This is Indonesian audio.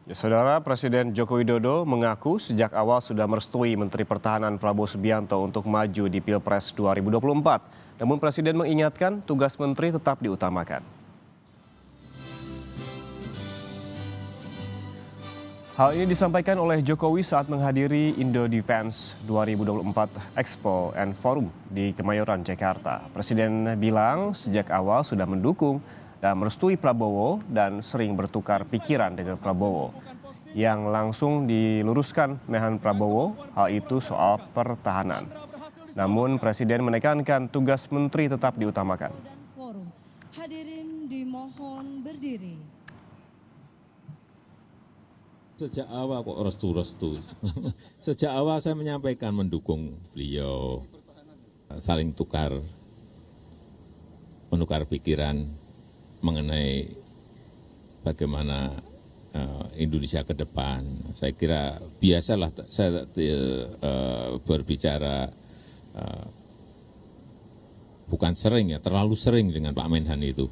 Ya, Saudara, Presiden Joko Widodo mengaku sejak awal sudah merestui Menteri Pertahanan Prabowo Subianto untuk maju di Pilpres 2024. Namun Presiden mengingatkan tugas menteri tetap diutamakan. Hal ini disampaikan oleh Jokowi saat menghadiri Indo Defense 2024 Expo and Forum di Kemayoran, Jakarta. Presiden bilang sejak awal sudah mendukung dan merestui Prabowo dan sering bertukar pikiran dengan Prabowo. Yang langsung diluruskan Mehan Prabowo, hal itu soal pertahanan. Namun Presiden menekankan tugas menteri tetap diutamakan. Hadirin dimohon berdiri. Sejak awal kok restu-restu. Sejak awal saya menyampaikan mendukung beliau, saling menukar pikiran mengenai bagaimana Indonesia ke depan. Saya kira biasalah saya berbicara bukan sering ya, terlalu sering dengan Pak Menhan itu.